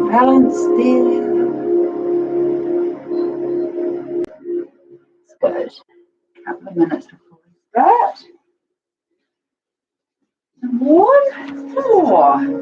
balance there. It's good. A couple of minutes before we start. 1, 4.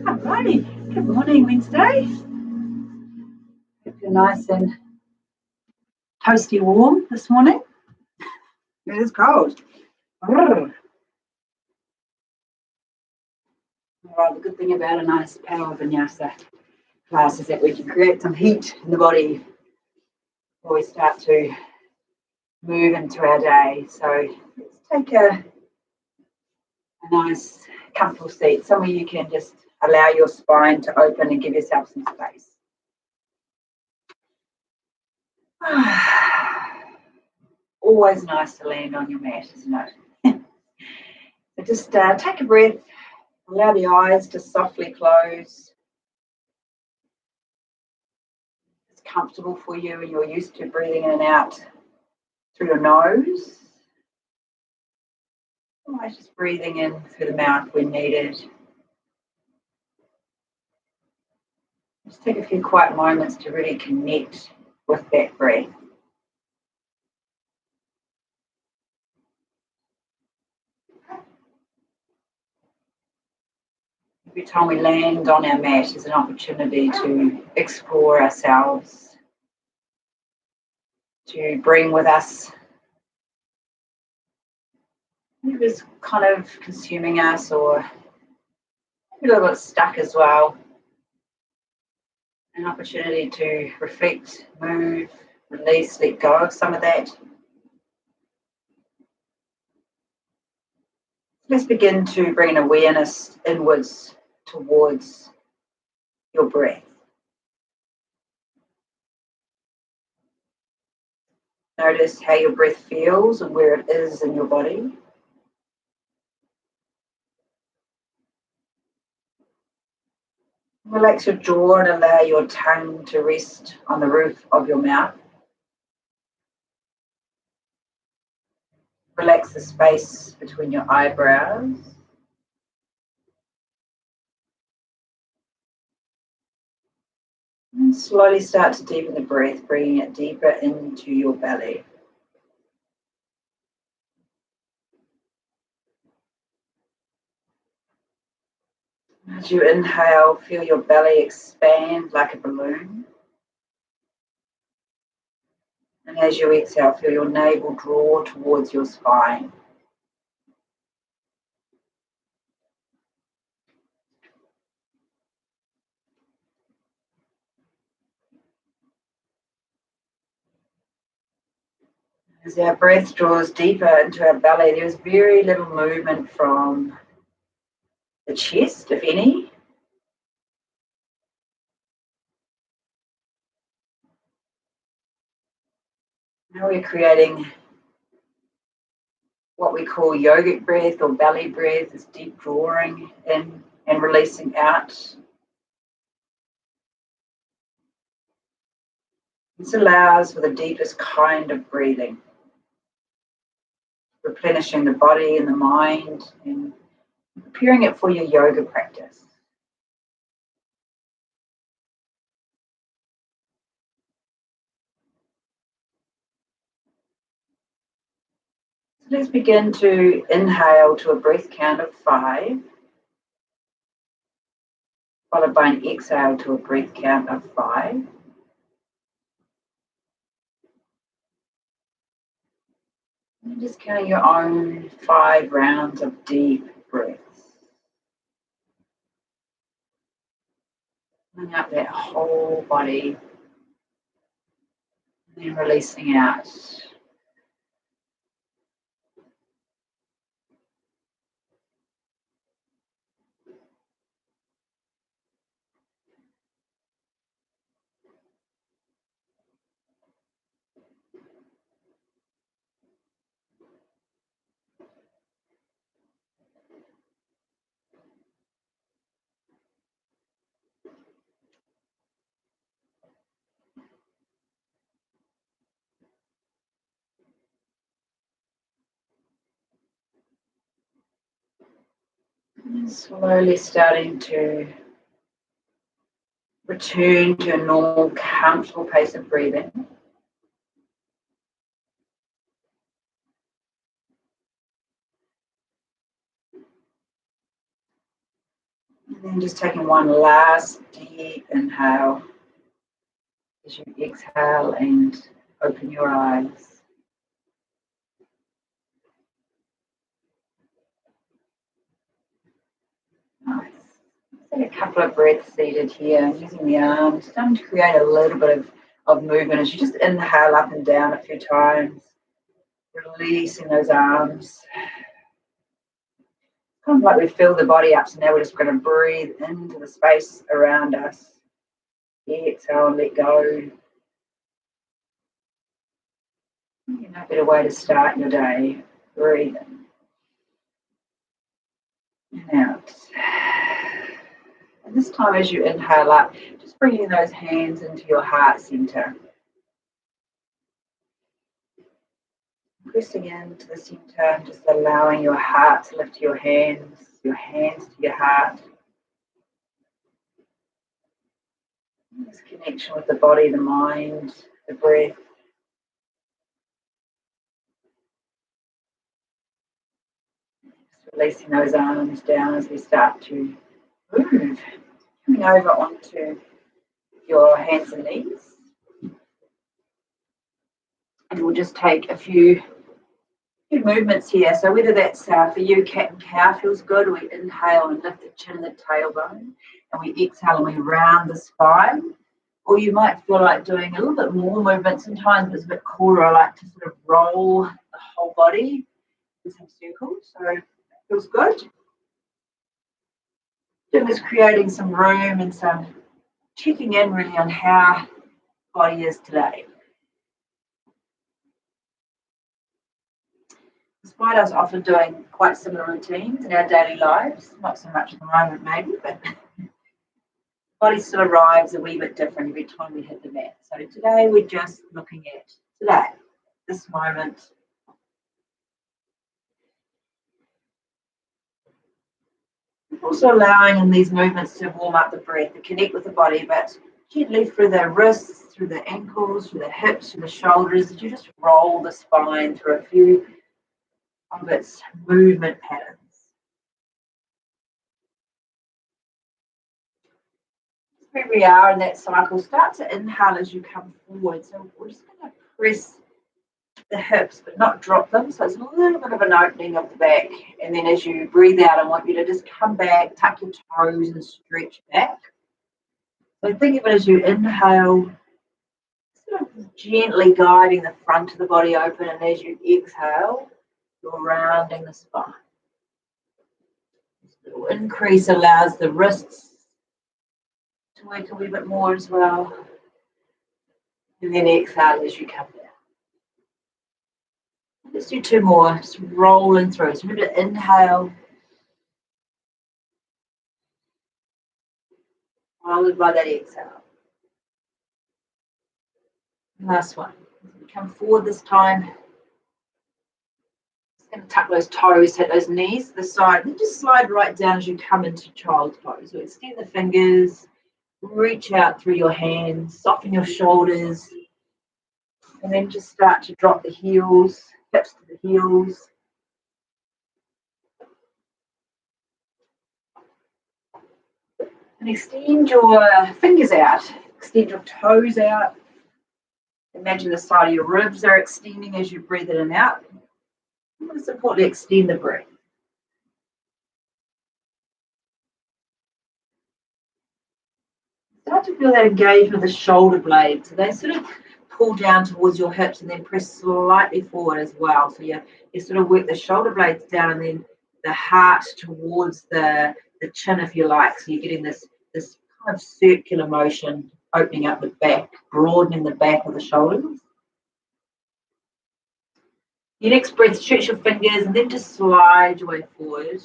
Alrighty, good morning Wednesday. Hope you're nice and toasty warm this morning. It is cold. Well, the good thing about a nice power Vinyasa class is that we can create some heat in the body before we start to move into our day. So let's take a nice comfortable seat, somewhere you can just allow your spine to open and give yourself some space. Always nice to land on your mat, isn't it? So just take a breath, allow the eyes to softly close. It's comfortable for you and you're used to breathing in and out through your nose. Always just breathing in through the mouth when needed. Just take a few quiet moments to really connect with that breath. Every time we land on our mat is an opportunity to explore ourselves, to bring with us whatever's kind of consuming us or a little bit stuck as well. An opportunity to reflect, move, release, let go of some of that. Let's begin to bring an awareness inwards towards your breath. Notice how your breath feels and where it is in your body. Relax your jaw and allow your tongue to rest on the roof of your mouth. Relax the space between your eyebrows. And slowly start to deepen the breath, bringing it deeper into your belly. As you inhale, feel your belly expand like a balloon. And as you exhale, feel your navel draw towards your spine. As our breath draws deeper into our belly, there's very little movement from the chest, if any. Now we're creating what we call yogic breath or belly breath, this deep drawing in and releasing out. This allows for the deepest kind of breathing, replenishing the body and the mind and preparing it for your yoga practice. So let's begin to inhale to a breath count of 5, followed by an exhale to a breath count of 5. And just counting your own 5 rounds of deep breaths. Filling up that whole body. And then releasing out. And slowly starting to return to a normal, comfortable pace of breathing. And then just taking one last deep inhale as you exhale and open your eyes. Nice. Take a couple of breaths seated here, using the arms, starting to create a little bit of movement as you just inhale up and down a few times, releasing those arms. Kind of like we fill the body up, so now we're just going to breathe into the space around us. Exhale and let go. No better way to start your day. Breathe in and out. And this time as you inhale up, just bringing those hands into your heart center. Pressing into the center and just allowing your heart to lift your hands to your heart. This connection with the body, the mind, the breath. Just releasing those arms down as we start to move. Coming over onto your hands and knees. And we'll just take a few movements here. So whether that's for you, cat and cow feels good, we inhale and lift the chin and the tailbone, and we exhale and we round the spine. Or you might feel like doing a little bit more movement. Sometimes it's a bit cooler. I like to sort of roll the whole body in some circles. So Feels good. Then just creating some room and some checking in really on how body is today. Despite us often doing quite similar routines in our daily lives, not so much at the moment maybe, but body still arrives a wee bit different every time we hit the mat. So today we're just looking at today, this moment. Also allowing in these movements to warm up the breath, to connect with the body, but gently through the wrists, through the ankles, through the hips, through the shoulders, as you just roll the spine through a few of its movement patterns. Where we are in that cycle, start to inhale as you come forward. So we're just going to press the hips, but not drop them. So it's a little bit of an opening of the back. And then as you breathe out, I want you to just come back, tuck your toes and stretch back. So think of it as you inhale, sort of gently guiding the front of the body open. And as you exhale, you're rounding the spine. This little increase allows the wrists to work a wee bit more as well. And then exhale as you come down. Let's do two more, just rolling through. So remember to inhale, followed by that exhale. Last one. Come forward this time. Just going to tuck those toes, hit those knees to the side, and just slide right down as you come into child's pose. So extend the fingers, reach out through your hands, soften your shoulders, and then just start to drop the heels, hips to the heels. And extend your fingers out, extend your toes out. Imagine the side of your ribs are extending as you breathe in and out. Most importantly, extend the breath. Start to feel that engagement with the shoulder blades. So they sort of pull down towards your hips and then press slightly forward as well. So you sort of work the shoulder blades down and then the heart towards the chin, if you like. So you're getting this kind of circular motion, opening up the back, broadening the back of the shoulders. Your next breath, stretch your fingers and then just slide your way forward.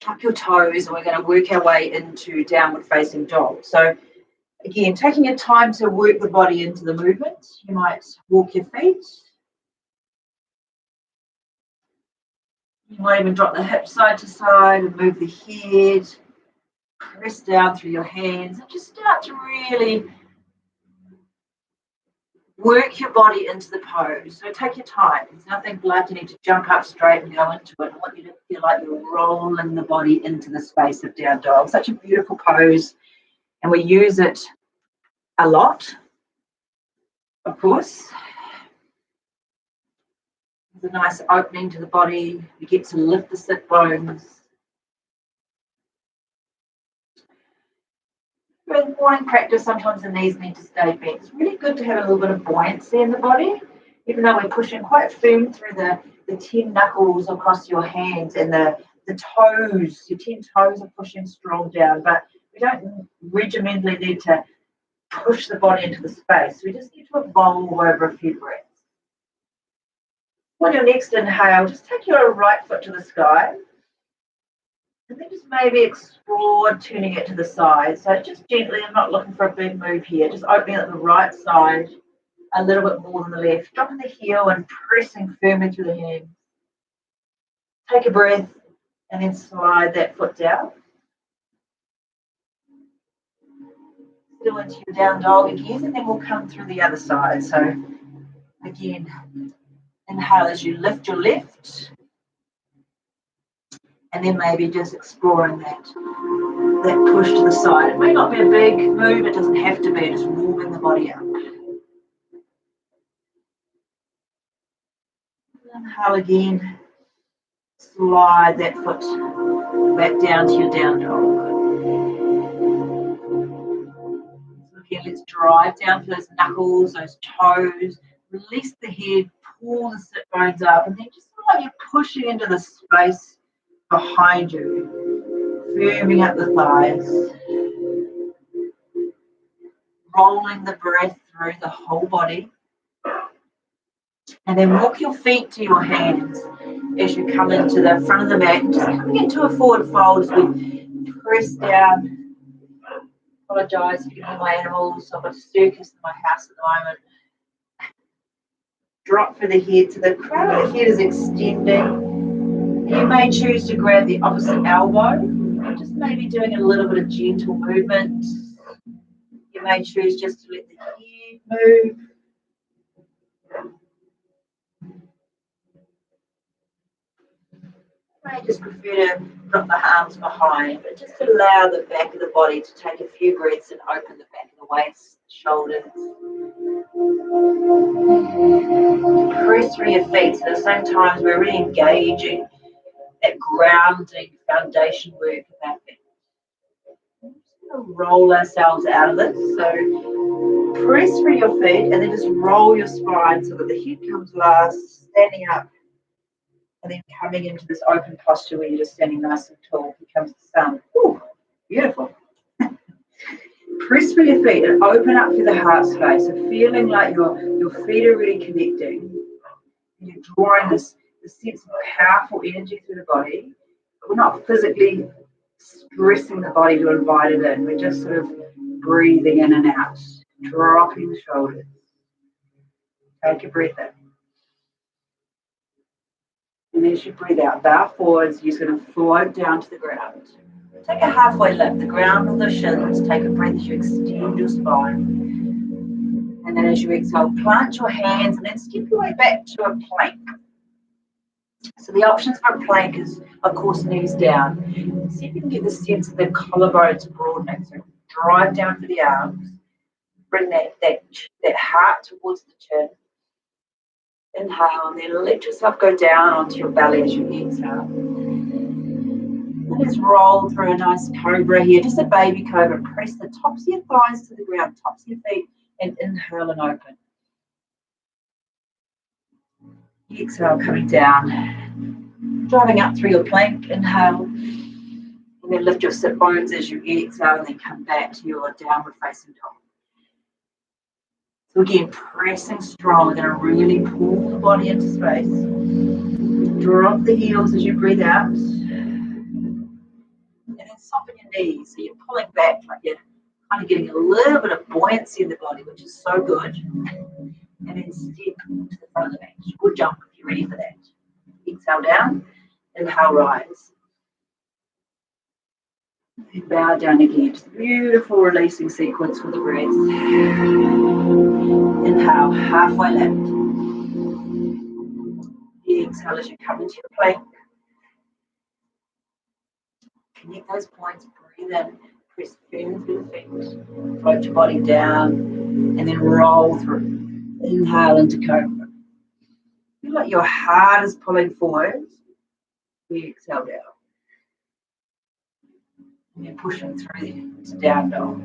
Tuck your toes, and we're going to work our way into downward facing dog. So again, taking your time to work the body into the movement. You might walk your feet. You might even drop the hips side to side and move the head. Press down through your hands and just start to really work your body into the pose. So take your time. There's nothing like you need to jump up straight and go into it. I want you to feel like you're rolling the body into the space of down dog. Such a beautiful pose. And we use it a lot, of course. There's a nice opening to the body. We get to lift the sit bones. With morning practice, sometimes the knees need to stay bent. It's really good to have a little bit of buoyancy in the body, even though we're pushing quite firm through the 10 knuckles across your hands and the toes. Your 10 toes are pushing strong down, but we don't regimentally need to push the body into the space. We just need to evolve over a few breaths. On your next inhale, just take your right foot to the sky. And then just maybe explore turning it to the side. So just gently, I'm not looking for a big move here, just opening at the right side a little bit more than the left. Dropping the heel and pressing firmly through the hands. Take a breath and then slide that foot down. Still into your down dog again, and then we'll come through the other side. So again, inhale as you lift your left. And then maybe just exploring that push to the side. It may not be a big move, it doesn't have to be, just warming the body up. Inhale again, slide that foot back down to your down dog. So again, let's drive down to those knuckles, those toes, release the head, pull the sit bones up, and then just feel like you're pushing into the space behind you, firming up the thighs, rolling the breath through the whole body. And then walk your feet to your hands as you come into the front of the mat, and just coming into a forward fold as we press down. Apologise for giving my animals. I've got a circus in my house at the moment. Drop for the head, so the crown of the head is extending. You may choose to grab the opposite elbow, just maybe doing a little bit of gentle movement. You may choose just to let the head move. You may just prefer to drop the arms behind, but just allow the back of the body to take a few breaths and open the back of the waist, shoulders. Press through your feet, so at the same time we're really engaging that grounding foundation work of our feet. We're just going to roll ourselves out of this. So press through your feet and then just roll your spine so that the head comes last, standing up, and then coming into this open posture where you're just standing nice and tall. Here comes the sun. Ooh, beautiful. Press through your feet and open up through the heart space. So feeling like your feet are really connecting. And you're drawing this sense of powerful energy through the body. But we're not physically stressing the body to invite it in. We're just sort of breathing in and out, dropping the shoulders. Take a breath in. And as you breathe out, bow forwards, you're going to float down to the ground. Take a halfway lift, the ground or the shins. Take a breath as you extend your spine. And then as you exhale, plant your hands and then step your way back to a plank. So the options for a plank is, of course, knees down. See if you can get the sense of the collarbones broadening. So drive down for the arms. Bring that heart towards the chin. Inhale, and then let yourself go down onto your belly as you exhale. And just roll through a nice cobra here, just a baby cobra. Press the tops of your thighs to the ground, tops of your feet, and inhale and open. Exhale, coming down, driving up through your plank. Inhale, and then lift your sit bones as you exhale, and then come back to your downward facing dog. So again, pressing strong. We're going to really pull the body into space. Drop the heels as you breathe out. And then soften your knees. So you're pulling back like you're kind of getting a little bit of buoyancy in the body, which is so good. And then step to the front of the bench. Or jump if you're ready for that. Exhale down. Inhale, rise. And bow down again. Just a beautiful releasing sequence for the breath. Inhale, halfway lift. Exhale as you come into your plank. Connect those points, breathe in, press firm through the feet. Float your body down and then roll through. Inhale into cobra. Feel like your heart is pulling forward. Exhale down. And then pushing through to down dog.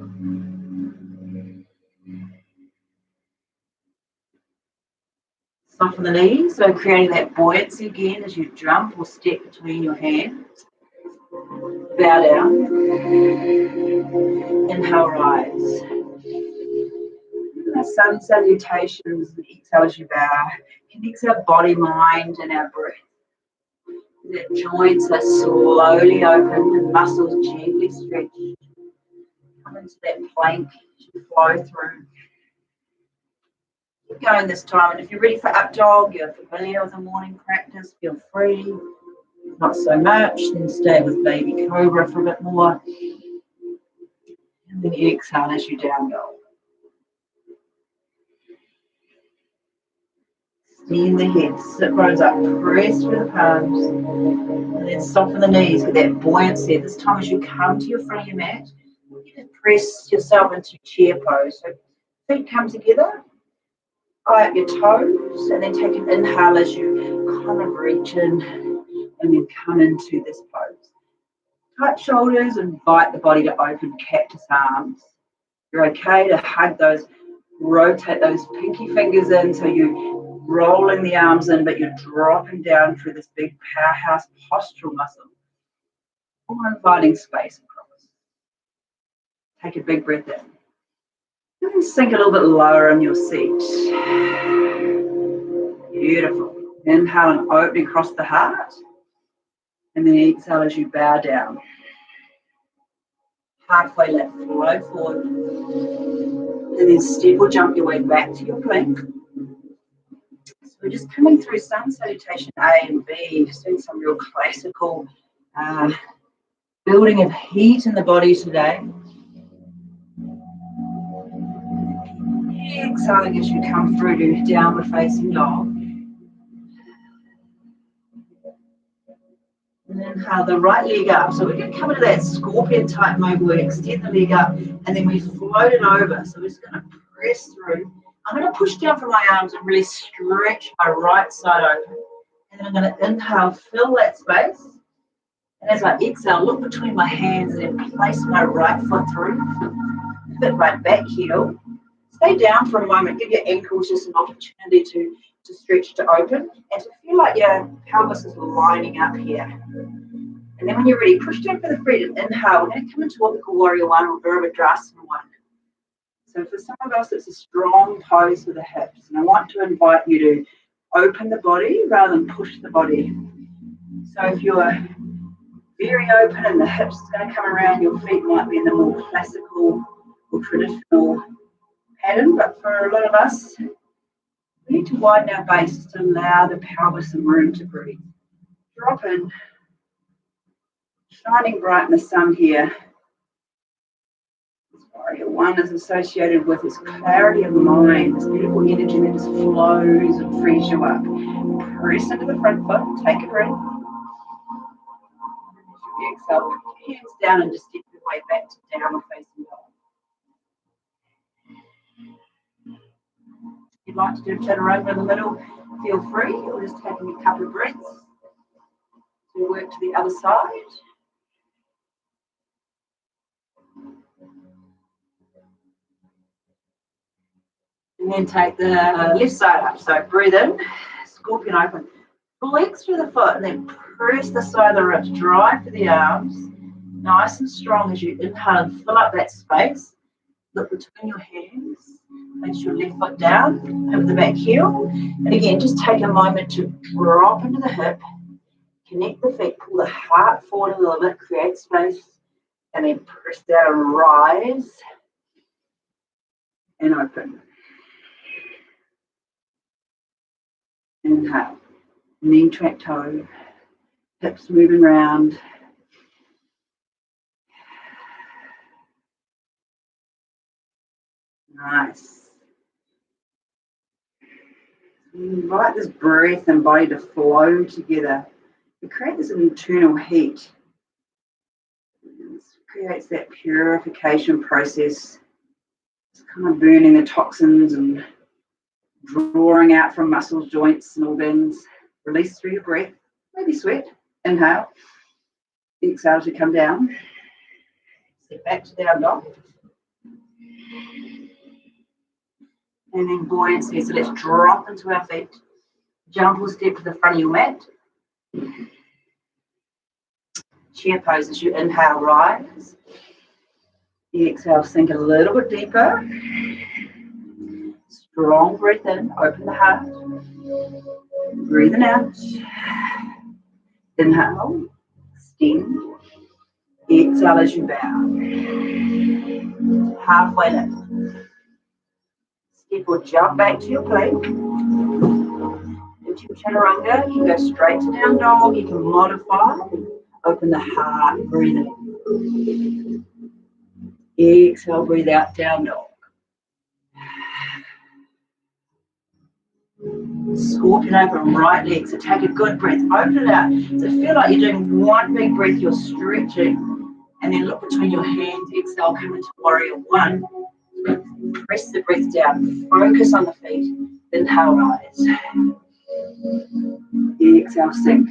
Soften the knees, so creating that buoyancy again as you jump or step between your hands. Bow down. Inhale, rise. Sun salutations and exhale as you bow. Connects our body, mind, and our breath. The joints are slowly open and muscles gently stretched. Come into that plank as you flow through. Keep going this time, and if you're ready for up dog, you're familiar with the morning practice, feel free. Not so much, then stay with baby cobra for a bit more. And then exhale as you down dog. Extend the head, sit bones up, press through the palms, and then soften the knees with that buoyancy. This time as you come to your front of your mat, you just press yourself into chair pose. So feet come together, eye up your toes, and then take an inhale as you kind of reach in and then come into this pose. Tight shoulders, invite the body to open cactus arms. You're okay to hug those, rotate those pinky fingers in so you're rolling the arms in, but you're dropping down through this big powerhouse postural muscle. Or inviting space across. Take a big breath in. And then sink a little bit lower in your seat. Beautiful. Inhale and opening across the heart. And then exhale as you bow down. Halfway lift, flow forward. And then step or jump your way back to your plank. So we're just coming through sun salutation A and B, just doing some real classical building of heat in the body today. Exhaling as you come through to downward facing dog. And inhale the right leg up. So we're going to come into that scorpion type mode where we extend the leg up and then we float it over. So we're just going to press through. I'm going to push down from my arms and really stretch my right side open. And then I'm going to inhale, fill that space. And as I exhale, look between my hands and then place my right foot through. Fit my back heel. Stay down for a moment. Give your ankles just an opportunity to stretch to open and to feel like your pelvis is lining up here. And then when you're ready, push down for the feet and inhale. We're going to come into what we call Warrior One or Virabhadrasana One. So for some of us, it's a strong pose for the hips. And I want to invite you to open the body rather than push the body. So if you're very open and the hips are going to come around, your feet might be in the more classical or traditional pattern. But for a lot of us, we need to widen our base to allow the pelvis some room to breathe. Drop in, shining bright in the sun here. Warrior One is associated with this clarity of mind, this beautiful energy that just flows and frees you up. Press into the front foot, take a breath. Exhale, put your hands down and just step your way back to downward facing dog. If you'd like to do chaturanga in the middle, feel free. You're just taking a couple of breaths to work to the other side. And then take the left side up. So breathe in, scorpion open. Flex through the foot and then press the side of the ribs. Drive to the arms. Nice and strong as you inhale and fill up that space. Look between your hands. Place your left foot down over the back heel. And again, just take a moment to drop into the hip. Connect the feet. Pull the heart forward a little bit. Create space. And then press down and rise. And open. Inhale. Knee track toe. Hips moving around. Nice. Invite this breath and body to flow together. We create this internal heat. This creates that purification process. It's kind of burning the toxins and drawing out from muscles, joints, and organs. Release through your breath. Maybe sweat. Inhale. Exhale to come down. Step back to down dog. And then buoyancy. So let's drop into our feet. Jump or step to the front of your mat. Chair pose as you inhale, rise. Exhale, sink a little bit deeper. Strong breath in, open the heart. Breathing out. Inhale, extend. Exhale as you bow. Halfway lift. Step or jump back to your plank. Into your chaturanga, you can go straight to down dog, you can modify. Open the heart, breathe in. Exhale, breathe out, down dog. Scorpion open, right leg. So take a good breath, open it out. So feel like you're doing one big breath, you're stretching. And then look between your hands, exhale, come into Warrior One. Press the breath down, focus on the feet. Inhale, rise. Exhale, sink.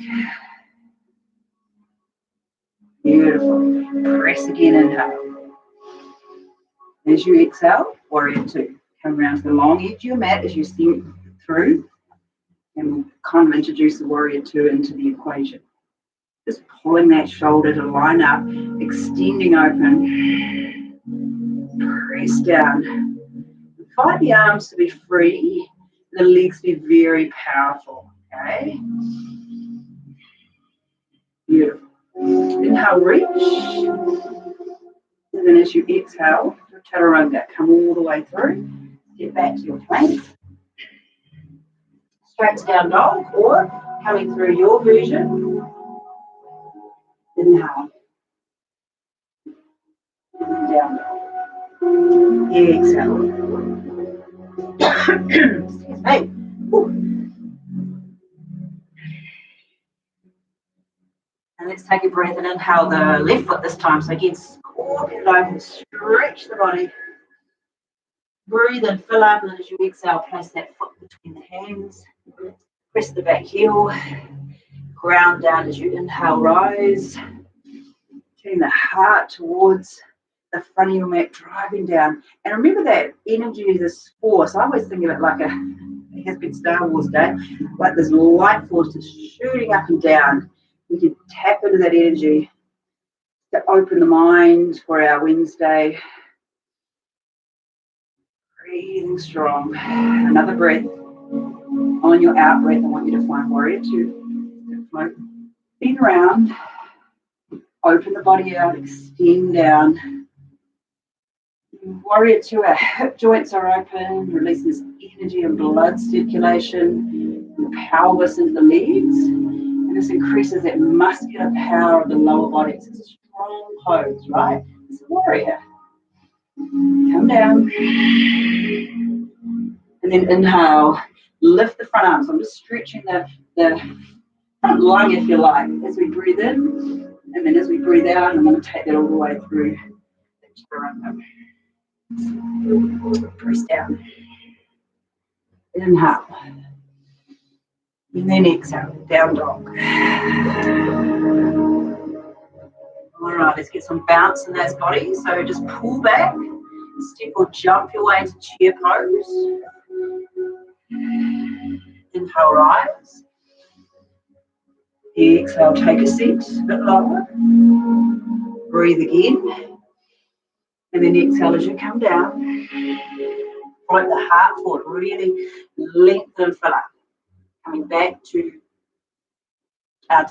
Beautiful. Press again, inhale. As you exhale, Warrior Two. Come around to the long edge of your mat as you sink through. And we'll kind of introduce the Warrior Two into the equation. Just pulling that shoulder to line up, extending open. Press down. Find the arms to be free, the legs to be very powerful. Okay? Beautiful. Inhale, reach. And then as you exhale, chaturanga, come all the way through. Get back to your plank. Straight to down dog, or coming through your version. Inhale. And down dog. Exhale. Excuse me. And let's take a breath and inhale the left foot this time. So again, scorpion open, stretch the body. Breathe in, fill up, and as you exhale, place that foot between the hands. Press the back heel. Ground down as you inhale, rise. Turn the heart towards the front of your mat, driving down. And remember that energy, this force. I always think of it like it has been Star Wars Day, like this light force just shooting up and down. We can tap into that energy to open the mind for our Wednesday. Breathing strong. Another breath. On your out breath, I want you to find warrior two. Float. Spin around. Open the body out. Extend down. Warrior two, our hip joints are open. Release this energy and blood circulation. The pelvis into the legs. And this increases that muscular power of the lower body. It's a strong pose, right? It's a warrior. Come down. And then inhale. Lift the front arms. I'm just stretching the front lung, if you like, as we breathe in. And then as we breathe out, I'm going to take that all the way through the chaturanga. Press down. Inhale. And then exhale. Down dog. All right, let's get some bounce in those bodies. So just pull back. Step or jump your way into chair pose. Inhale, rise. Exhale, take a seat, a bit lower. Breathe again. And then exhale as you come down. Float the heart forward, really lengthen and fill up. Coming back to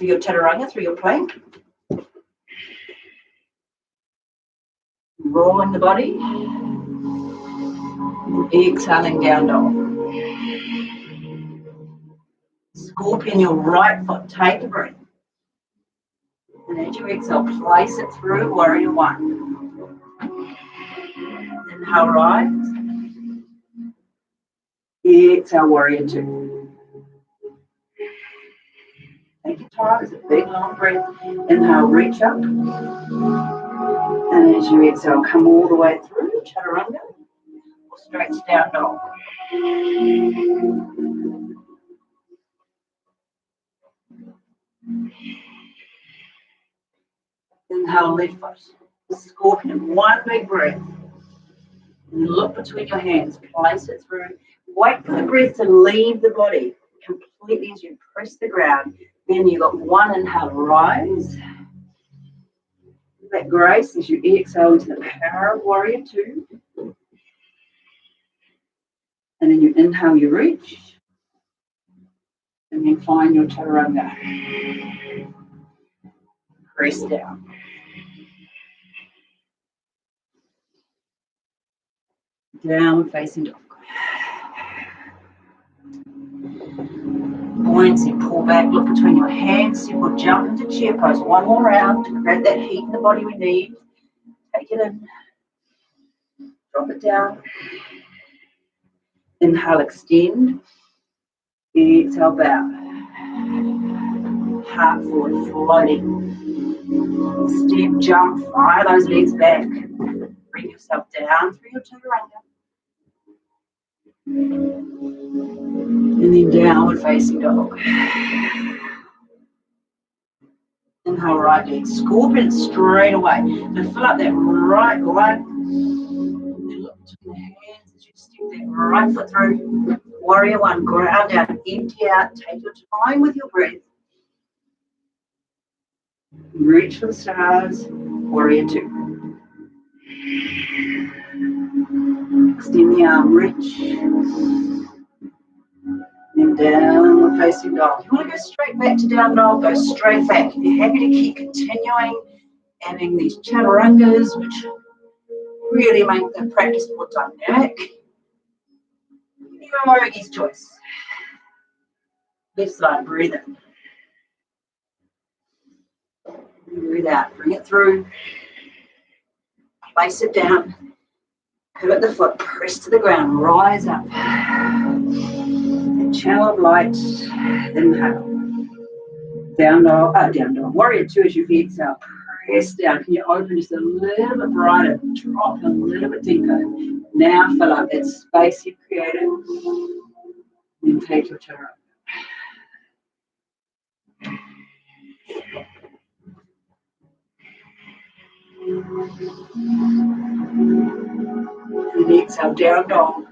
your chaturanga, through your plank. Rolling the body. And exhaling down dog. Scorpion your right foot, take a breath. And as you exhale, place it through warrior one. Inhale, rise. Exhale, warrior two. Take your time, it's a big long breath. Inhale, reach up. And as you exhale, come all the way through, chaturanga, or straight to down dog. Inhale, left foot. Scorpion, one big breath. And look between your hands, place it through. Wait for the breath to leave the body completely as you press the ground. Then you've got one inhale, rise. That grace as you exhale into the power of warrior two. And then you inhale, you reach. And then find your chaturanga. Press down. Down facing dog. Buoyancy, pull back, look between your hands. You will jump into chair pose. One more round to create that heat in the body we need. Take it in. Drop it down. Inhale, extend. Exhale, bow. Heart forward, floating. Step, jump, fire those legs back. Bring yourself down through your chaturanga. And then downward facing dog. Inhale, right leg. Scorpion straight away. So fill up that right leg. And then look between the hands as you step that right foot through. Warrior one, ground down, empty out. Take your time with your breath. Reach for the stars, warrior two. Extend the arm, reach. And down we're facing dog. If you want to go straight back to down dog, go straight back. If you're happy to keep continuing, adding these chaturangas, which really make the practice more dynamic, you're Morogi's choice. Left side, breathe in. Breathe out, bring it through. Place it down. Pivot the foot, press to the ground, rise up. The channel of light, inhale. Down dog, warrior two as you exhale. Press down. Can you open just a little bit brighter? Drop a little bit deeper. Now fill up that space you've created. And take your chaturanga. And exhale, down dog.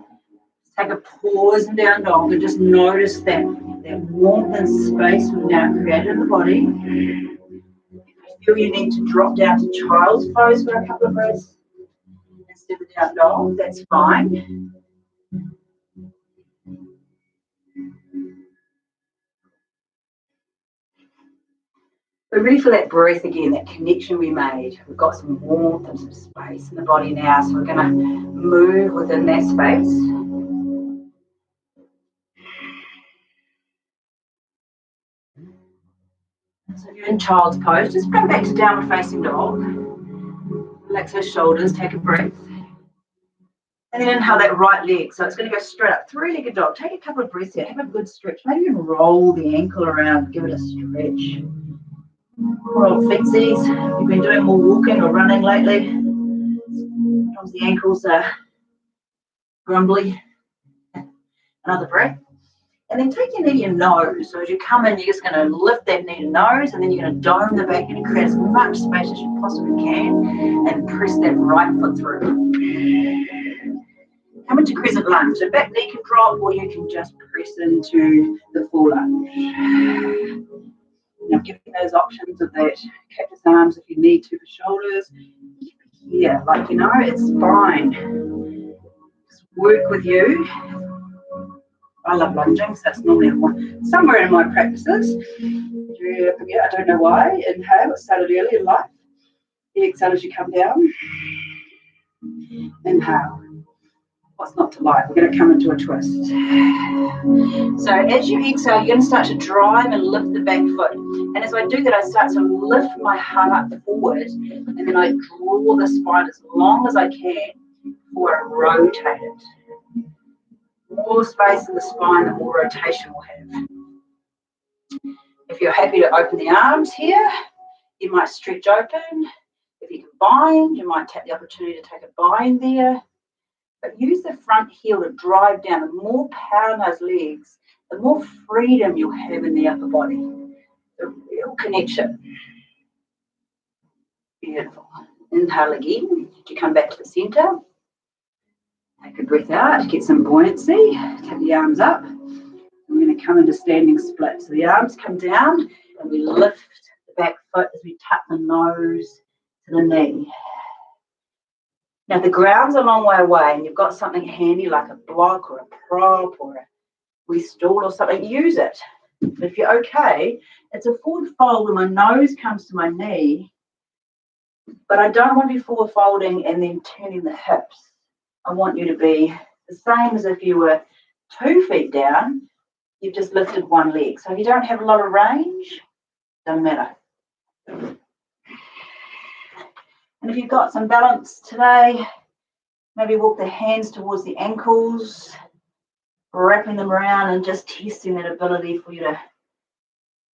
Take a pause in down dog and just notice that warmth and space we've now created in the body. If you feel you need to drop down to child's pose for a couple of breaths instead of down dog, that's fine. We're ready for that breath again, that connection we made. We've got some warmth and some space in the body now, so we're going to move within that space. So if you're in child's pose, just come back to downward facing dog. Relax those shoulders, take a breath. And then inhale that right leg. So it's going to go straight up. Three-legged dog. Take a couple of breaths here. Have a good stretch. Maybe even roll the ankle around. Give it a stretch. Poor old feetsies. You've been doing more walking or running lately. Sometimes the ankles are grumbly. Another breath. And then take your knee to your nose. So as you come in, you're just going to lift that knee to nose, and then you're going to dome the back. You're going to create as much space as you possibly can and press that right foot through. Come into crescent lunge. So back knee can drop, or you can just press into the full lunge. Now give you those options of that cactus arms if you need to for shoulders. Yeah, like you know, it's fine. Just work with you. I love lunging, so that's normally somewhere in my practices. Yeah, I don't know why. Inhale, it started early in life. Exhale as you come down. Inhale. What's not to like? We're going to come into a twist. So as you exhale, you're going to start to drive and lift the back foot. And as I do that, I start to lift my heart forward, and then I draw the spine as long as I can before I rotate it. More space in the spine, the more rotation we'll have. If you're happy to open the arms here, you might stretch open. If you can bind, you might take the opportunity to take a bind there. But use the front heel to drive down. The more power in those legs, the more freedom you'll have in the upper body. The real connection. Beautiful. Inhale again. You come back to the center. Take a breath out. Get some buoyancy. Take the arms up. We're going to come into standing split. So the arms come down and we lift the back foot as we tuck the nose to the knee. Now, if the ground's a long way away and you've got something handy like a block or a prop or a wee stool or something, use it. But if you're okay, it's a forward fold when my nose comes to my knee, but I don't want to be forward folding and then turning the hips. I want you to be the same as if you were 2 feet down, you've just lifted one leg. So if you don't have a lot of range, doesn't matter. And if you've got some balance today, maybe walk the hands towards the ankles, wrapping them around and just testing that ability for you to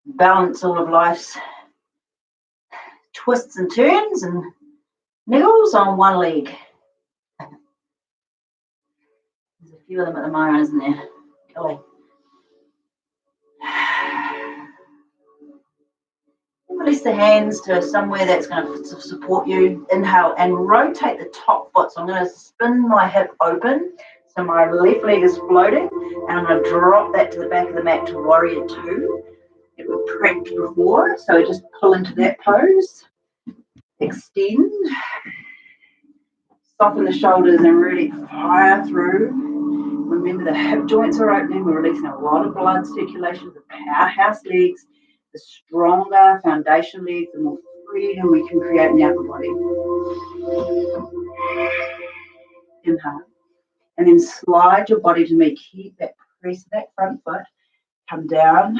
balance all of life's twists and turns and niggles on one leg. There's a few of them at the moment, isn't there? Golly. Release the hands to somewhere that's going to support you. Inhale and rotate the top foot. So I'm going to spin my hip open. So my left leg is floating, and I'm going to drop that to the back of the mat to warrior two. that we prepped before. So just pull into that pose, extend, soften the shoulders and really fire through. Remember the hip joints are opening, we're releasing a lot of blood circulation, the powerhouse legs, the stronger foundation legs, the more freedom we can create in the upper body. Inhale. And then slide your body to meet, keep that press of that front foot, come down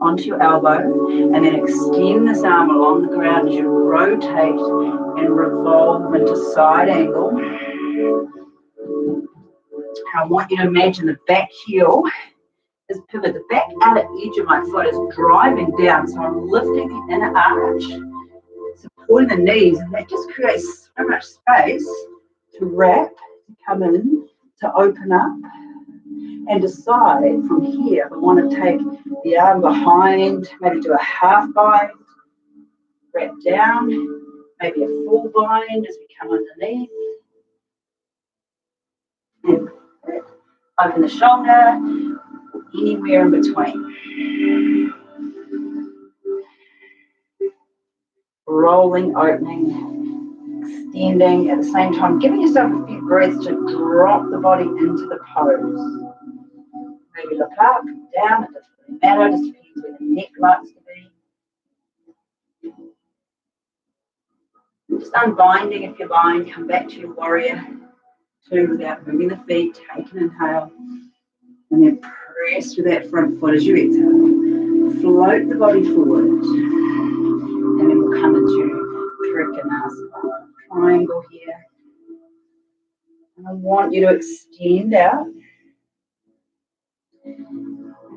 onto your elbow, and then extend this arm along the ground as you rotate and revolve into side angle. I want you to imagine the back heel is pivot. The back outer edge of my foot is driving down, so I'm lifting the inner arch, supporting the knees, and that just creates so much space to wrap, to come in, to open up, and decide from here if I want to take the arm behind, maybe do a half bind, wrap down, maybe a full bind as we come underneath, and open the shoulder, anywhere in between. Rolling, opening, extending, at the same time giving yourself a few breaths to drop the body into the pose. Maybe look up, down, it doesn't really matter, it just depends where the neck likes to be. Just unbinding if you bind, come back to your warrior two without moving the feet, take an inhale, and then press with that front foot as you exhale. Float the body forward, and then we'll come into Trikonasana, triangle here. And I want you to extend out.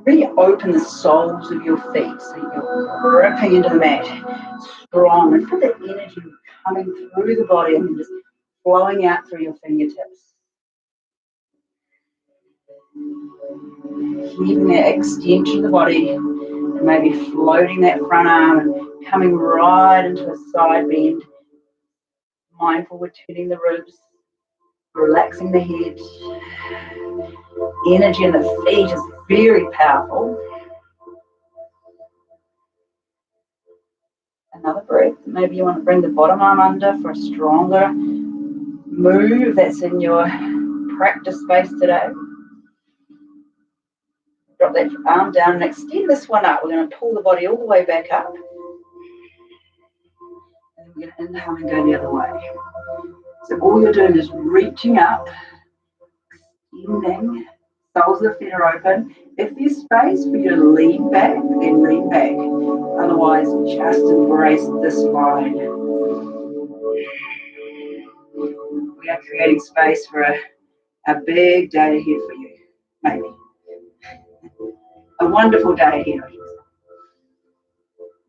Really open the soles of your feet so you're gripping into the mat. Strong. And feel that energy coming through the body and just flowing out through your fingertips. Keeping that extension of the body and maybe floating that front arm and coming right into a side bend. Mindful we're turning the ribs, relaxing the head. Energy in the feet is very powerful. Another breath. Maybe you want to bring the bottom arm under for a stronger move that's in your practice space today. Drop that arm down and extend this one up. We're going to pull the body all the way back up. And we're going to inhale and go the other way. So all you're doing is reaching up, extending, soles of the feet are open. If there's space for you to lean back, then lean back. Otherwise, just embrace this line. We are creating space for a big day ahead for you, maybe. A wonderful day ahead.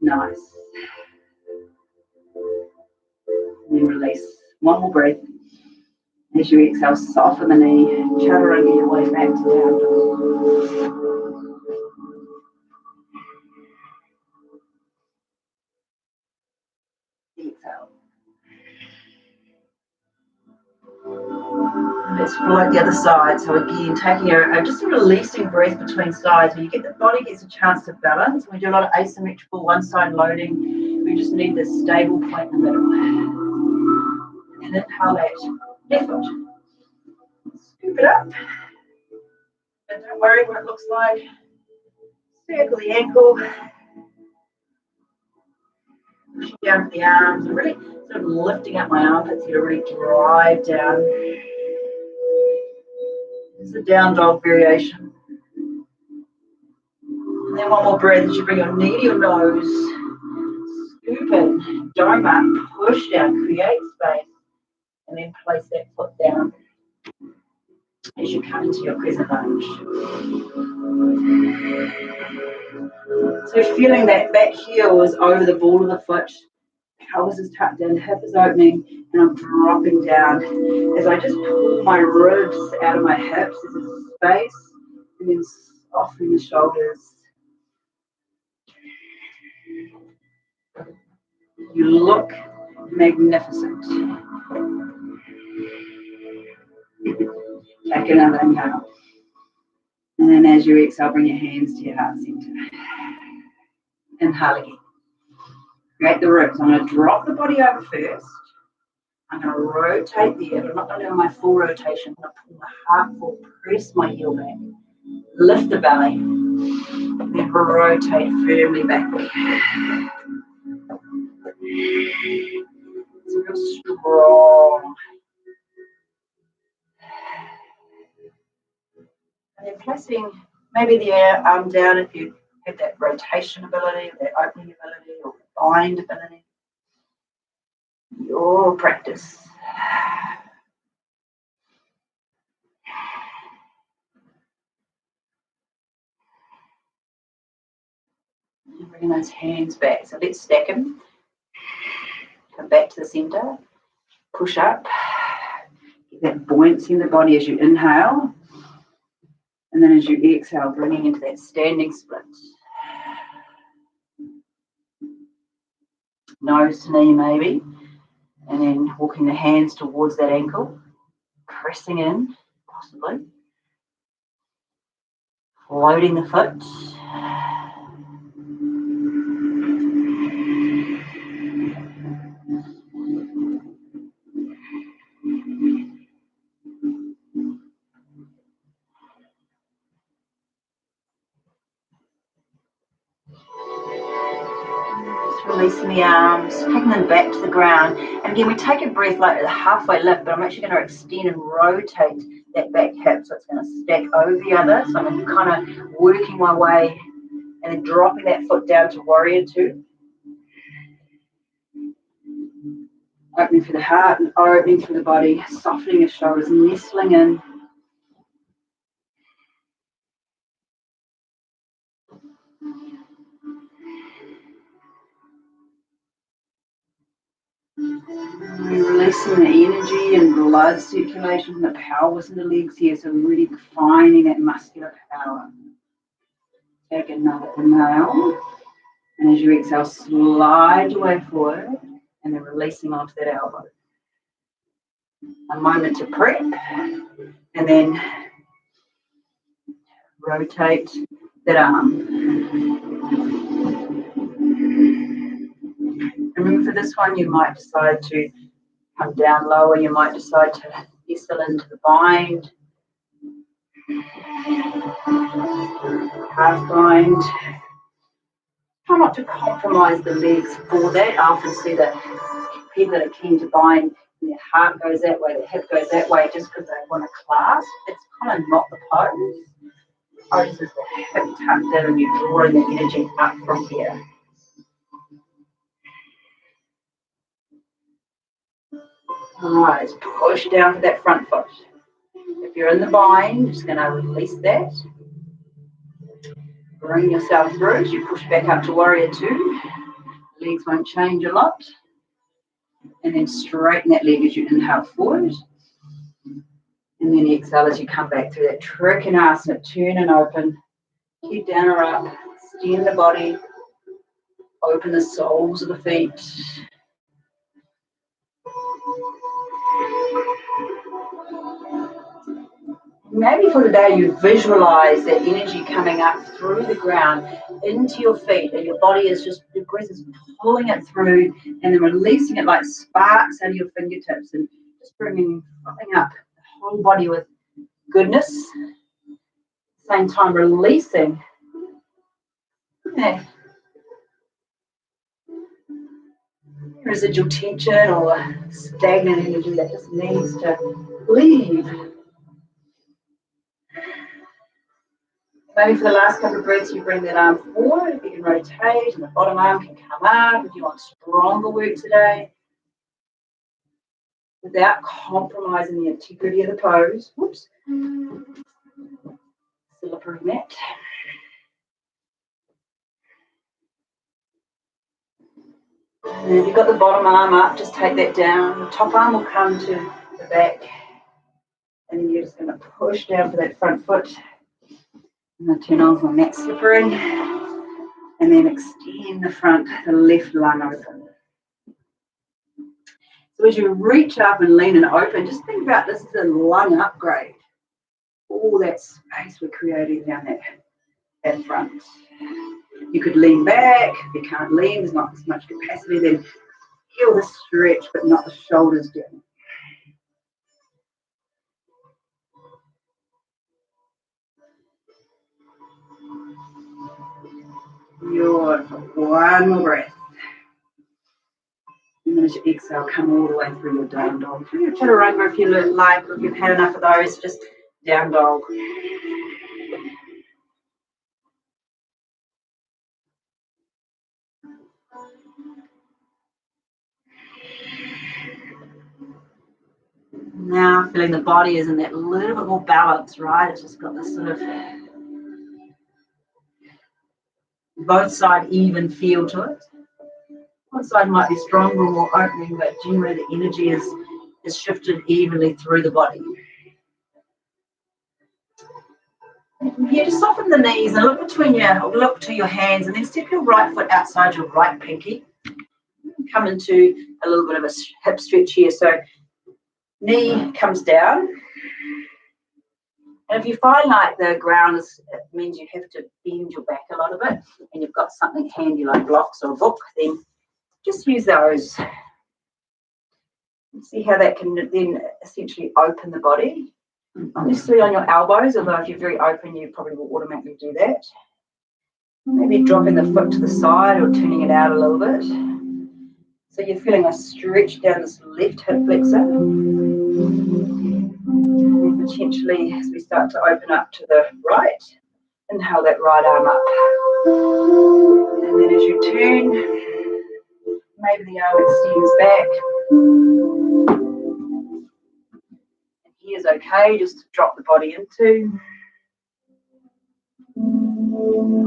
Nice. And then release. One more breath. As you exhale, soften the knee, chaturanga your way back to down dog. Exhale. Let's float the other side. So again, taking just a releasing breath between sides. When you get the body gets a chance to balance. We do a lot of asymmetrical one side loading. We just need this stable point in the middle. And inhale that left foot. Scoop it up. But don't worry what it looks like. Circle the ankle. Pushing down the arms. And really sort of lifting up my armpits here to really drive down. It's a down dog variation. And then one more breath as you bring your knee to your nose. Scoop in, dome up, push down, create space, and then place that foot down as you come into your crescent lunge. So feeling that back heel is over the ball of the foot, pelvis is tucked in, hip is opening, and I'm dropping down. As I just pull my ribs out of my hips, there's a space, and then softening the shoulders. You look magnificent. Take another inhale. And then as you exhale, bring your hands to your heart center. Inhale again. Create the ribs. I'm going to drop the body over first. I'm going to rotate there, but I'm not going to do my full rotation. I'm going to pull my heart forward, press my heel back, lift the belly, and then rotate firmly back. It's real strong. And then placing maybe the arm down if you have that rotation ability, that opening ability, or bind ability. Your practice. And bring those hands back. So let's stack them. Come back to the center. Push up. Get that buoyancy in the body as you inhale. And then as you exhale, bringing into that standing split. Nose to knee maybe. And then walking the hands towards that ankle. Pressing in, possibly. Floating the foot. Releasing the arms, taking them back to the ground. And again, we take a breath like a halfway lift, but I'm actually going to extend and rotate that back hip. So it's going to stack over the other. So I'm kind of working my way and then dropping that foot down to warrior two. Opening for the heart and opening through the body, softening the shoulders, nestling in. Releasing the energy and blood circulation from the pelvis and the legs here, so really finding that muscular power. Take another inhale, and as you exhale, slide your way forward, and then releasing onto that elbow. A moment to prep, and then rotate that arm. Remember, for this one, you might decide to come down lower. You might decide to nestle into the bind, half bind. Try not to compromise the legs for that. I often see that people that are keen to bind, and their heart goes that way, their hip goes that way, just because they want to clasp. It's kind of not the pose. Pose is the hip tucked in, and you're drawing the energy up from here. Alright, push down to that front foot. If you're in the bind, you're just going to release that. Bring yourself through as you push back up to warrior two. Legs won't change a lot. And then straighten that leg as you inhale forward. And then exhale as you come back through that Trikonasana. Turn and open. Keep down or up. Extend the body. Open the soles of the feet. Maybe for today you visualize that energy coming up through the ground into your feet, and your body is just, your breath is pulling it through and then releasing it like sparks out of your fingertips, and just filling up the whole body with goodness. At the same time releasing residual tension or stagnant energy that just needs to leave. Maybe for the last couple of breaths, you bring that arm forward. If you can rotate, and the bottom arm can come up. If you want stronger work today, without compromising the integrity of the pose. Whoops. Slippery mat. And if you've got the bottom arm up, just take that down. The top arm will come to the back. And then you're just going to push down for that front foot. And then turn on the mat slippery. And then extend the front, the left lung open. So as you reach up and lean and open, just think about this as a lung upgrade. All that space we're creating down that front. You could lean back. If you can't lean, there's not as much capacity, then feel the stretch, but not the shoulders down. Beautiful. One more breath. And then as you exhale, come all the way through your down dog. Through your chaturanga if you like, or if you've had enough of those, just down dog. Now feeling the body is in that little bit more balance, right? It's just got this sort of both side even feel to it. One side might be stronger or more opening, but generally the energy is shifted evenly through the body. Yeah, just soften the knees and look to your hands, and then step your right foot outside your right pinky. Come into a little bit of a hip stretch here. So knee comes down. And if you find like the ground it means you have to bend your back a little bit, and you've got something handy like blocks or a book, then just use those. See how that can then essentially open the body. Not necessarily on your elbows, although if you're very open, you probably will automatically do that. Maybe dropping the foot to the side or turning it out a little bit. So you're feeling a stretch down this left hip flexor. And potentially, as we start to open up to the right, inhale that right arm up. And then as you turn, maybe the arm extends back. And here's okay, just to drop the body into.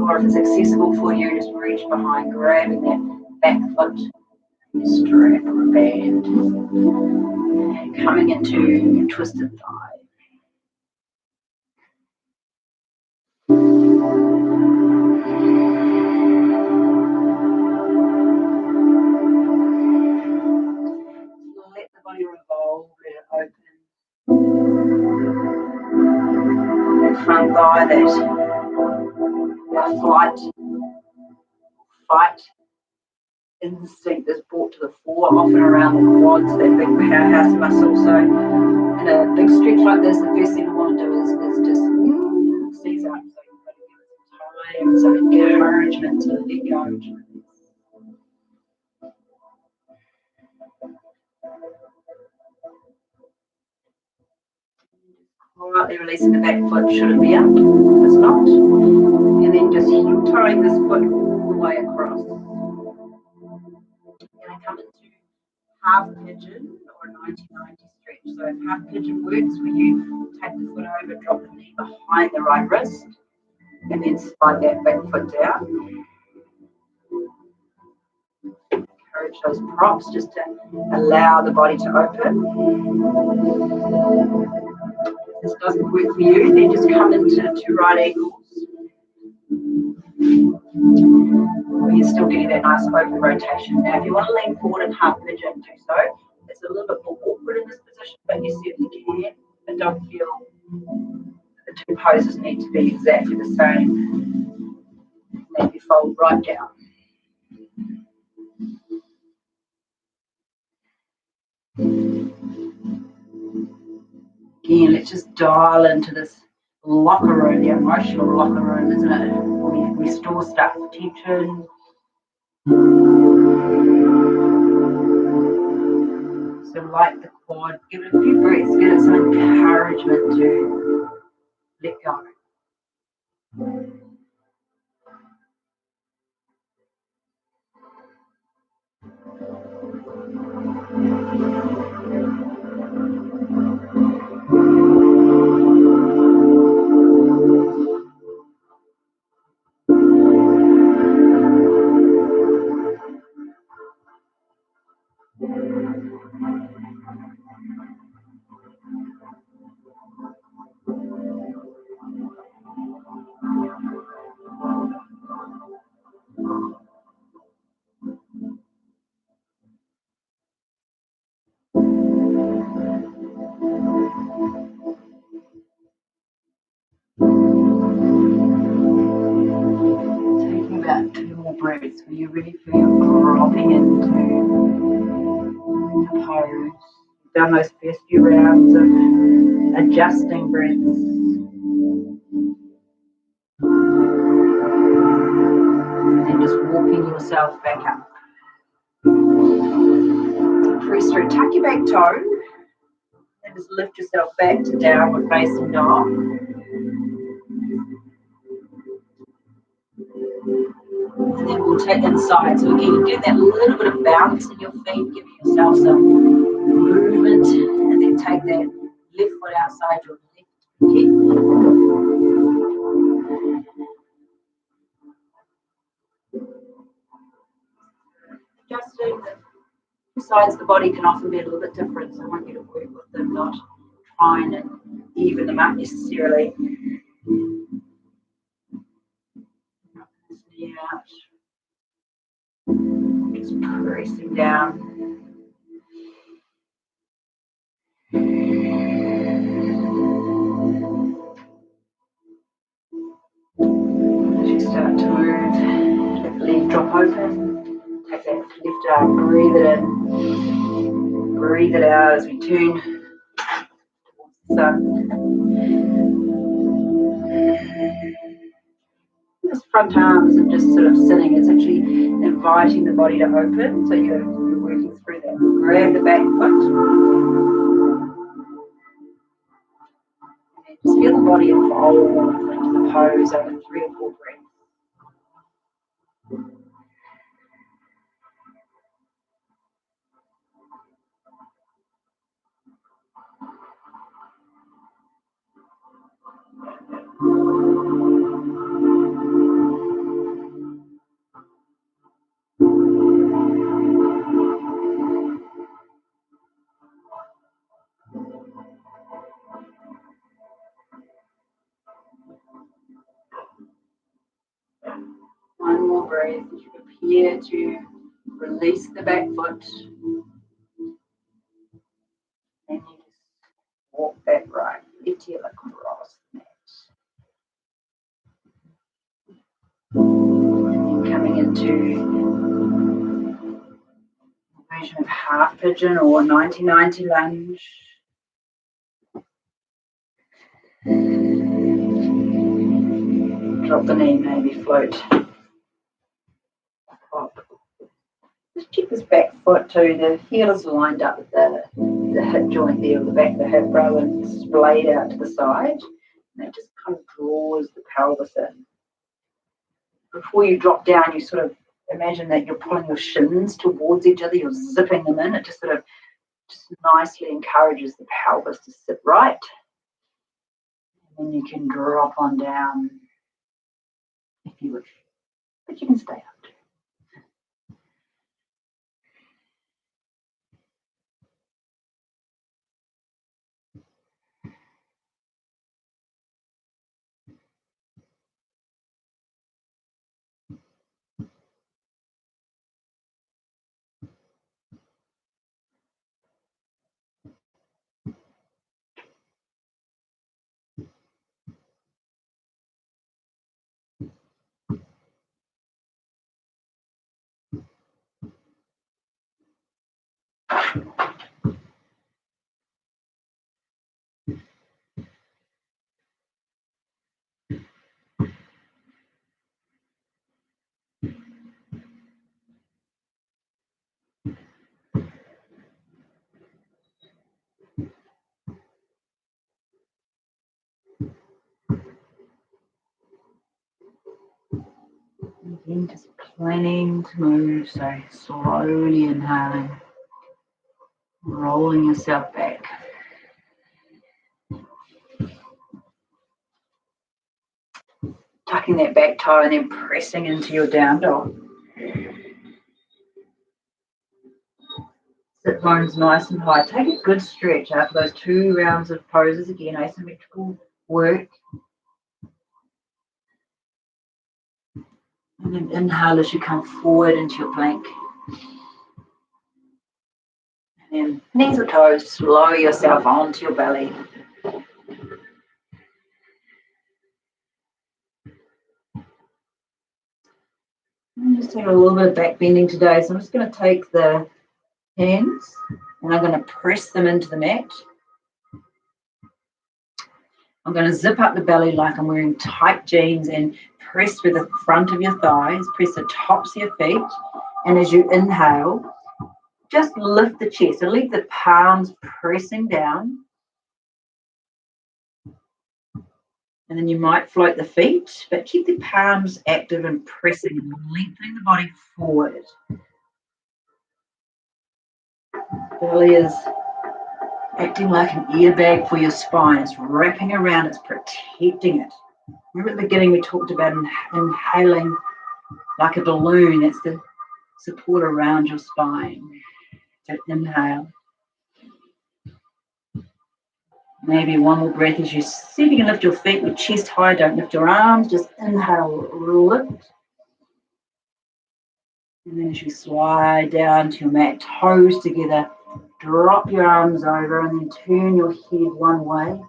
Or if it's accessible for you, just reach behind, grabbing that back foot, strap or a band, and coming into your twisted thigh. Let the body revolve, let it open. That front thigh, that fight instinct is brought to the fore, often around the quads, that big powerhouse muscle. So in a big stretch like this, the first thing I want to do is just seize up. So you've got to give it some time, some encouragement to let go. Quietly releasing the back foot, should it be up? If it's not. And then just heel toeing this foot all the way across. And I come into half pigeon or 90-90 stretch. So if half pigeon works for you, take the foot over, drop the knee behind the right wrist, and then slide that back foot down. Encourage those props just to allow the body to open. If this doesn't work for you, then just come into two right angles. You're still getting that nice open rotation. Now, if you want to lean forward and half pigeon, do so. It's a little bit more awkward in this position, but you certainly can. But don't feel the two poses need to be exactly the same. Then you fold right down. Again, let's just dial into this locker room, the emotional locker room, isn't it? We store stuff, tension. So like the quad, give it a few breaths, give it some encouragement to let go. Taking about breaths where you really feel dropping into the pose. You've done those first few rounds of adjusting breaths. And just walking yourself back up. Press through, tuck your back toe, and just lift yourself back to downward facing dog. And then we'll take inside. So again, get that little bit of bounce in your feet, giving yourself some movement, and then take that left foot outside your left hip. Adjusting the sides of the body can often be a little bit different, so I want you to work with them, not trying and even them up necessarily. Knee out. Just pressing down. As you start to move, let the leg drop open. Take that left arm, breathe it in. Breathe it out as we turn towards the sun. This front arm isn't just sort of sitting, it's actually inviting the body to open. So you're working through that. Grab the back foot. And just feel the body evolve into the pose over 3 or 4 breaths. One more breath as you prepare to release the back foot. And you just walk that right left heel across the mat. And coming into a version of half pigeon or 90-90 lunge. Drop the knee, maybe float up. Just check this back foot too. The heel is lined up with the hip joint there, or the back of the hip, rather than splayed out to the side. And that just kind of draws the pelvis in. Before you drop down, you sort of imagine that you're pulling your shins towards each other, you're zipping them in. It just sort of just nicely encourages the pelvis to sit right. And then you can drop on down if you wish, but you can stay up. Again, just planning to move, so slowly inhaling, rolling yourself back. Tucking that back toe and then pressing into your down dog. Sit bones nice and high. Take a good stretch after those 2 rounds of poses. Again, asymmetrical work. And then inhale as you come forward into your plank. And then knees or toes, slow yourself onto your belly. And just doing a little bit of back bending today. So I'm just going to take the hands and I'm going to press them into the mat. I'm going to zip up the belly like I'm wearing tight jeans and press with the front of your thighs, press the tops of your feet. And as you inhale, just lift the chest. So leave the palms pressing down. And then you might float the feet, but keep the palms active and pressing and lengthening the body forward. Belly is acting like an airbag for your spine. It's wrapping around, it's protecting it. Remember at the beginning we talked about inhaling like a balloon. That's the support around your spine. So inhale. Maybe one more breath as you see if you can lift your feet with chest high. Don't lift your arms. Just inhale, lift. And then as you slide down to your mat, toes together, drop your arms over and then turn your head one way.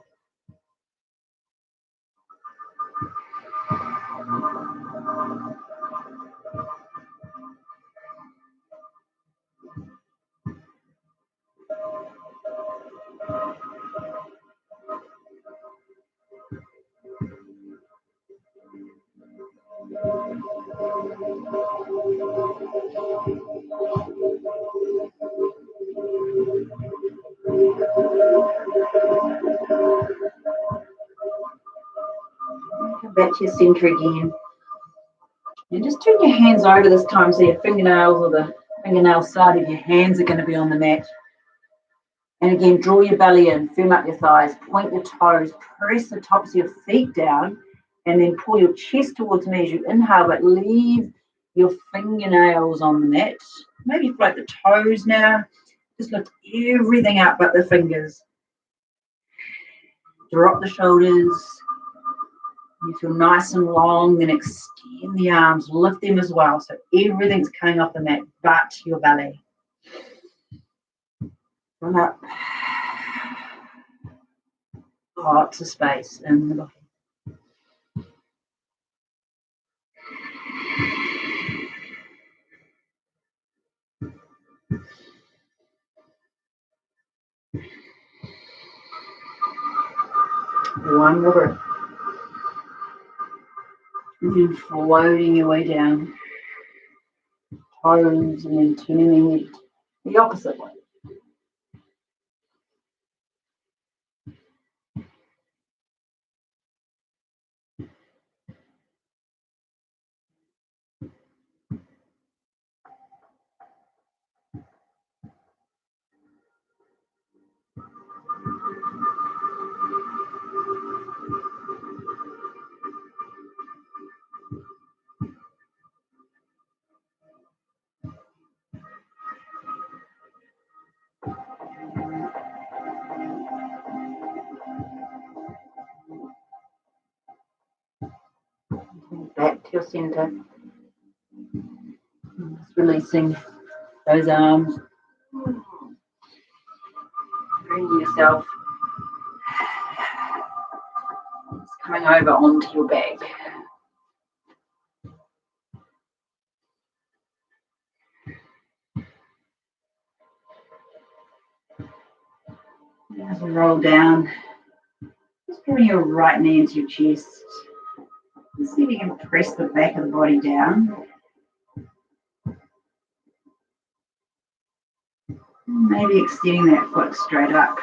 Come back to your center again. And just turn your hands over this time so your fingernails or the fingernail side of your hands are going to be on the mat. And again, draw your belly in, firm up your thighs, point your toes, press the tops of your feet down, and then pull your chest towards me as you inhale, but leave your fingernails on the mat. Maybe float the toes now. Just lift everything up but the fingers. Drop the shoulders. You feel nice and long, then extend the arms, lift them as well. So everything's coming off the mat but your belly. Run up. Lots of space in the body. One more breath. And then floating your way down. Toes and then turning it the opposite way. Back to your center. Just releasing those arms. Bringing yourself coming over onto your back. As we roll down, just bring your right knee into your chest. And see if you can press the back of the body down. Maybe extending that foot straight up.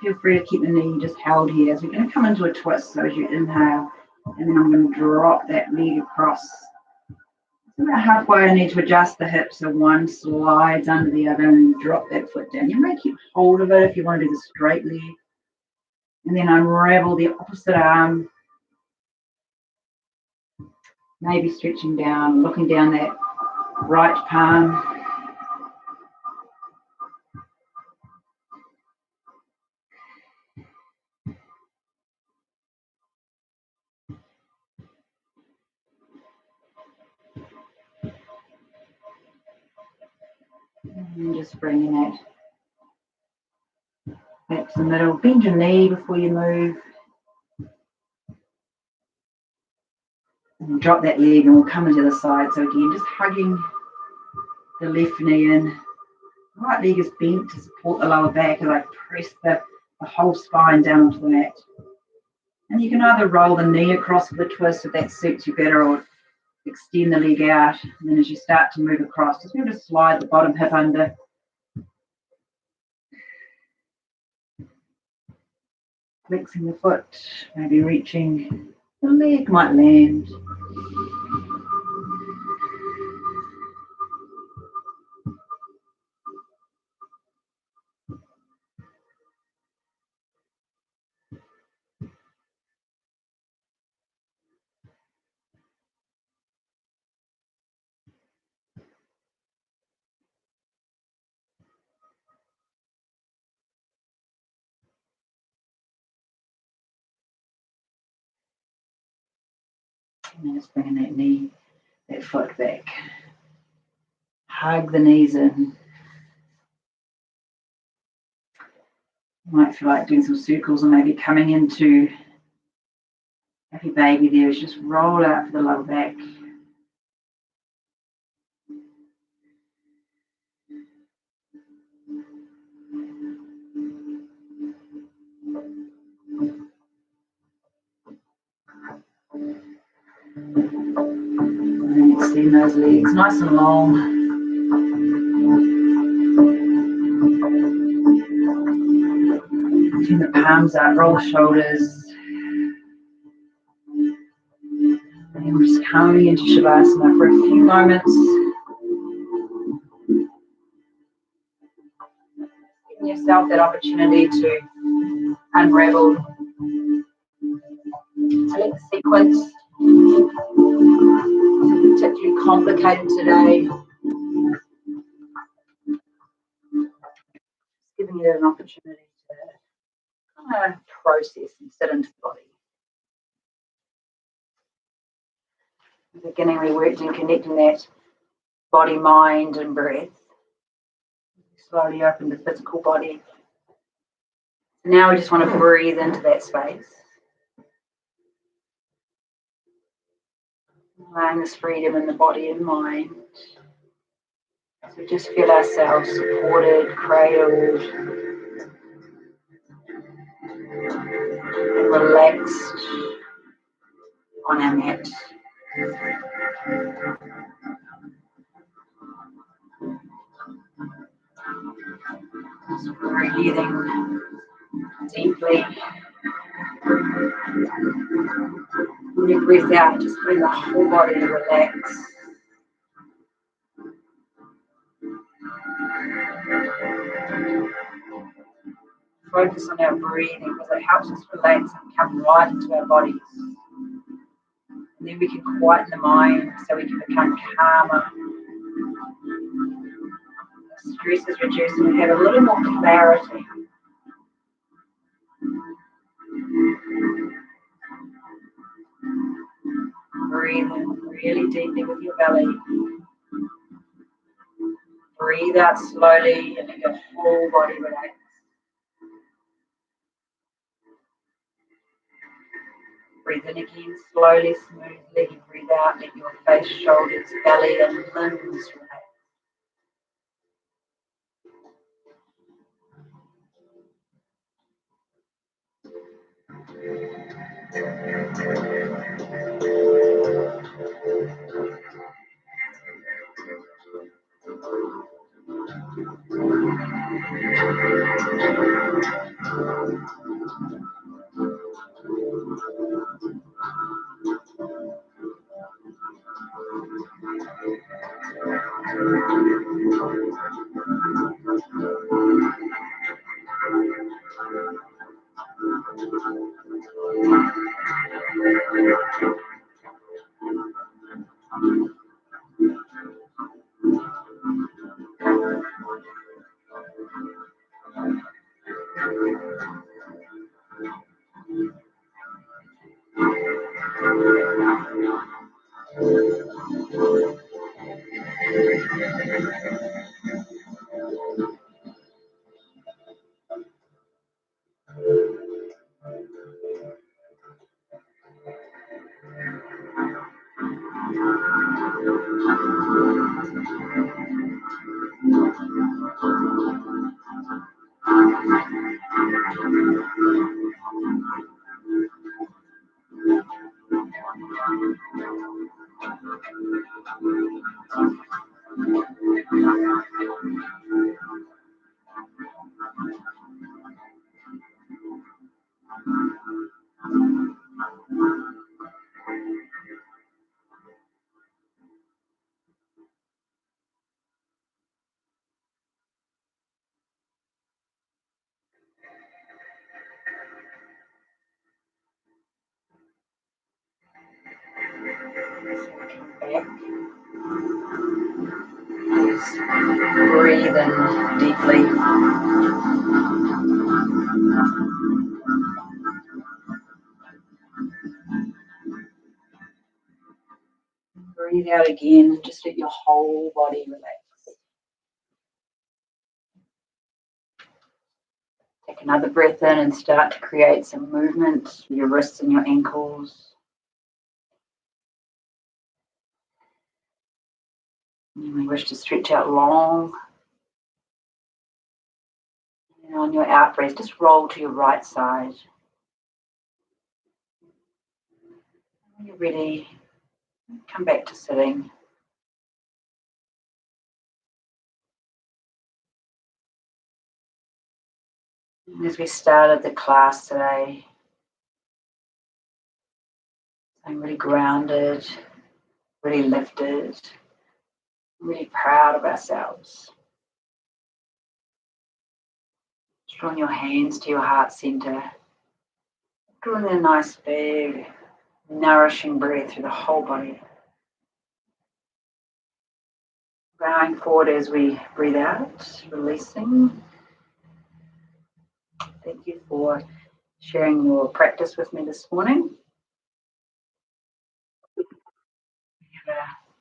Feel free to keep the knee just held here as we're going to come into a twist. So as you inhale, and then I'm going to drop that leg across. So about halfway, I need to adjust the hips so one slides under the other and drop that foot down. You may keep hold of it if you want to do the straight leg. And then unravel the opposite arm. Maybe stretching down, looking down that right palm. And just bringing that back to the middle. Bend your knee before you move. drop that leg and we'll come into the side. So again, just hugging the left knee in. The right leg is bent to support the lower back as I press the whole spine down onto the mat. And you can either roll the knee across with a twist if that suits you better, or extend the leg out. And then as you start to move across, just be able to slide the bottom hip under. Flexing the foot, maybe reaching, the leg might land. And then just bringing that foot back. Hug the knees in. You might feel like doing some circles or maybe coming into happy baby there. Is just roll out for the lower back. And then extend those legs nice and long. Turn the palms out, roll the shoulders. And then we're just coming into Shavasana for a few moments. Giving yourself that opportunity to unravel, select the sequence. Particularly complicated today. Giving you an opportunity to kind of process and sit into the body. In the beginning, we worked in connecting that body, mind, and breath. Slowly open the physical body. Now we just want to breathe into that space. Allowing this freedom in the body and mind. So we just feel ourselves supported, cradled, and relaxed on our mat. Just breathing deeply. When you breathe out, just bring the whole body to relax. Focus on our breathing because it helps us relax and come right into our bodies. And then we can quieten the mind so we can become calmer. The stress is reduced and we have a little more clarity. Breathe in really deeply with your belly. Breathe out slowly and let your whole body relax. Breathe in again slowly, smoothly. Breathe out, let your face, shoulders, belly and limbs relax. Breathe in deeply. Breathe out again. Just let your whole body relax. Take another breath in and start to create some movement, your wrists and your ankles. You may wish to stretch out long. And on your out breath, just roll to your right side. When you're ready, come back to sitting. And as we started the class today, I'm really grounded, really lifted, really proud of ourselves. Drawing your hands to your heart center. Drawing in a nice big, nourishing breath through the whole body. Bowing forward as we breathe out, releasing. Thank you for sharing your practice with me this morning.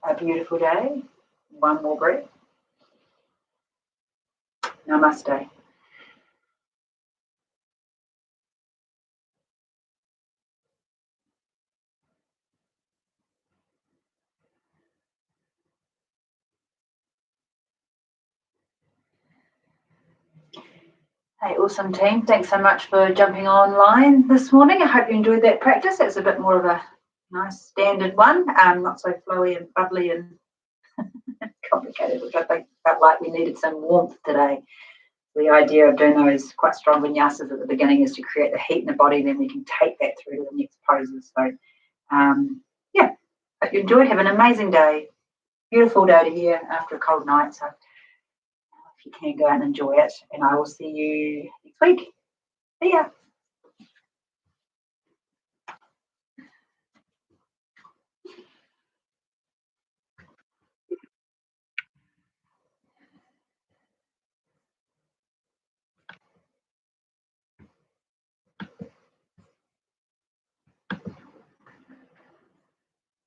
Have a beautiful day. One more breath. Namaste. Hey, awesome team. Thanks so much for jumping online this morning. I hope you enjoyed that practice. It's a bit more of a nice standard one, not so flowy and bubbly and complicated, which I think felt like we needed some warmth today. The idea of doing those quite strong vinyasas at the beginning is to create the heat in the body, then we can take that through to the next poses. So, yeah, hope you enjoyed. Have an amazing day. Beautiful day to here after a cold night. So, if you can, go out and enjoy it. And I will see you next week. See ya.